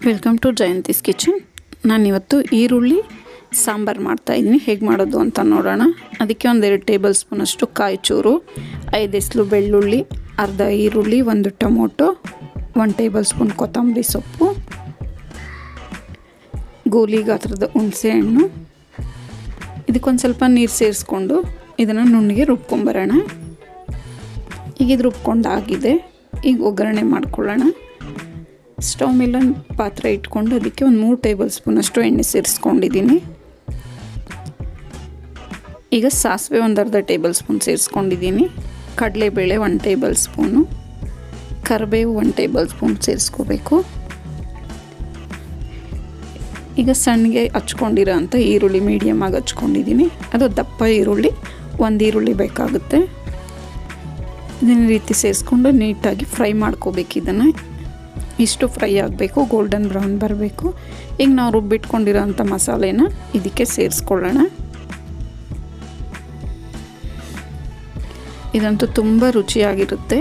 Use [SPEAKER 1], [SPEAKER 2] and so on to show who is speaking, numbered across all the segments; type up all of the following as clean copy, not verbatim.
[SPEAKER 1] Welcome to Jayanthi's kitchen. ನಾನಿವತ್ತು ಈರುಳ್ಳಿ ಸಾಂಬಾರು ಮಾಡ್ತಾಯಿದ್ದೀನಿ. ಹೇಗೆ ಮಾಡೋದು ಅಂತ ನೋಡೋಣ. ಅದಕ್ಕೆ ಒಂದೆರಡು ಟೇಬಲ್ ಸ್ಪೂನಷ್ಟು ಕಾಯಿ ಚೂರು, 5 ಎಸ್ಲು ಬೆಳ್ಳುಳ್ಳಿ, ಅರ್ಧ ಈರುಳ್ಳಿ, 1 ಟೊಮೊಟೊ, 1 ಟೇಬಲ್ ಸ್ಪೂನ್ ಕೊತ್ತಂಬರಿ ಸೊಪ್ಪು, ಗೋಲಿ ಗಾತ್ರದ ಹುಣಸೆ ಹಣ್ಣು. ಇದಕ್ಕೊಂದು ಸ್ವಲ್ಪ ನೀರು ಸೇರಿಸ್ಕೊಂಡು ಇದನ್ನು ನುಣ್ಣಗೆ ರುಬ್ಕೊಂಬರೋಣ. ಈಗ ಇದು ರುಬ್ಕೊಂಡಾಗಿದೆ. ಈಗ ಒಗ್ಗರಣೆ ಮಾಡ್ಕೊಳ್ಳೋಣ. ಸ್ಟವ್ ಮೇಲೆ ಪಾತ್ರೆ ಇಟ್ಕೊಂಡು ಅದಕ್ಕೆ ಒಂದು 3 ಟೇಬಲ್ ಸ್ಪೂನಷ್ಟು ಎಣ್ಣೆ ಸೇರಿಸ್ಕೊಂಡಿದ್ದೀನಿ. ಈಗ ಸಾಸಿವೆ ಒಂದು ಅರ್ಧ ಟೇಬಲ್ ಸ್ಪೂನ್ ಸೇರಿಸ್ಕೊಂಡಿದ್ದೀನಿ. ಕಡಲೆಬೇಳೆ 1 ಟೇಬಲ್ ಸ್ಪೂನು, ಕರಿಬೇವು 1 ಟೇಬಲ್ ಸ್ಪೂನ್ ಸೇರಿಸ್ಕೋಬೇಕು. ಈಗ ಸಣ್ಣಗೆ ಹಚ್ಕೊಂಡಿರೋ ಅಂಥ ಈರುಳ್ಳಿ ಮೀಡಿಯಮ್ ಆಗಿ ಹಚ್ಕೊಂಡಿದ್ದೀನಿ. ಅದು ದಪ್ಪ ಈರುಳ್ಳಿ, 1 ಈರುಳ್ಳಿ ಬೇಕಾಗುತ್ತೆ. ಇದನ್ನ ರೀತಿ ಸೇರಿಸ್ಕೊಂಡು ನೀಟಾಗಿ ಫ್ರೈ ಮಾಡ್ಕೋಬೇಕು. ಇದನ್ನು ಇಷ್ಟು ಫ್ರೈ ಆಗಬೇಕು, ಗೋಲ್ಡನ್ ಬ್ರೌನ್ ಬರಬೇಕು. ಈಗ ನಾವು ರುಬ್ಬಿಟ್ಕೊಂಡಿರೋ ಅಂಥ ಮಸಾಲೆನ ಇದಕ್ಕೆ ಸೇರಿಸ್ಕೊಳ್ಳೋಣ. ಇದಂತೂ ತುಂಬ ರುಚಿಯಾಗಿರುತ್ತೆ.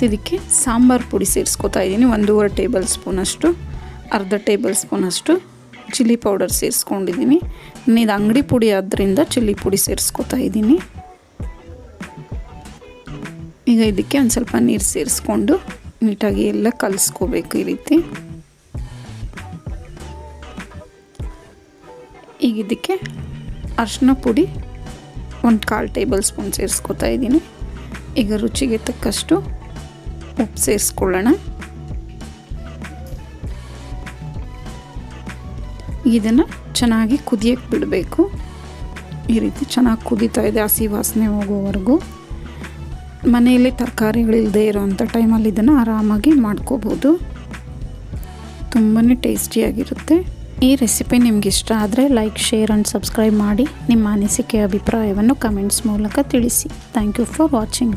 [SPEAKER 1] ಇದಕ್ಕೆ ಸಾಂಬಾರು ಪುಡಿ ಸೇರಿಸ್ಕೊತಾ ಇದ್ದೀನಿ. 1.5 ಟೇಬಲ್ ಸ್ಪೂನಷ್ಟು, ಅರ್ಧ ಟೇಬಲ್ ಸ್ಪೂನಷ್ಟು ಚಿಲ್ಲಿ ಪೌಡರ್ ಸೇರಿಸ್ಕೊಂಡಿದ್ದೀನಿ. ಇದು ಅಂಗಡಿ ಪುಡಿ ಆದ್ದರಿಂದ ಚಿಲ್ಲಿ ಪುಡಿ ಸೇರಿಸ್ಕೊತಾ ಇದ್ದೀನಿ. ಈಗ ಇದಕ್ಕೆ ಒಂದು ಸ್ವಲ್ಪ ನೀರು ಸೇರಿಸ್ಕೊಂಡು ನೀಟಾಗಿ ಎಲ್ಲ ಕಲಿಸ್ಕೋಬೇಕು ಈ ರೀತಿ. ಈಗ ಇದಕ್ಕೆ ಅರಿಶಿನ ಪುಡಿ 1/4 ಟೇಬಲ್ ಸ್ಪೂನ್ ಸೇರಿಸ್ಕೊತಾ ಇದ್ದೀನಿ. ಈಗ ರುಚಿಗೆ ತಕ್ಕಷ್ಟು ಉಪ್ಪು ಸೇರಿಸ್ಕೊಳ್ಳೋಣ. ಇದನ್ನು ಚೆನ್ನಾಗಿ ಕುದಿಯಕ್ಕೆ ಬಿಡಬೇಕು. ಈ ರೀತಿ ಚೆನ್ನಾಗಿ ಕುದೀತಾ ಇದೆ, ಹಸಿ ವಾಸನೆ ಹೋಗೋವರೆಗೂ. ಮನೆಯಲ್ಲಿ ತರಕಾರಿಗಳಿಲ್ಲದೆ ಇರೋವಂಥ ಟೈಮಲ್ಲಿ ಇದನ್ನು ಆರಾಮಾಗಿ ಮಾಡ್ಕೋಬೋದು. ತುಂಬಾ ಟೇಸ್ಟಿಯಾಗಿರುತ್ತೆ. ಈ ರೆಸಿಪಿ ನಿಮ್ಗೆ ಇಷ್ಟ ಆದರೆ ಲೈಕ್, ಶೇರ್ ಆ್ಯಂಡ್ ಸಬ್ಸ್ಕ್ರೈಬ್ ಮಾಡಿ. ನಿಮ್ಮ ಅನಿಸಿಕೆ ಅಭಿಪ್ರಾಯವನ್ನು ಕಮೆಂಟ್ಸ್ ಮೂಲಕ ತಿಳಿಸಿ. Thank you for watching.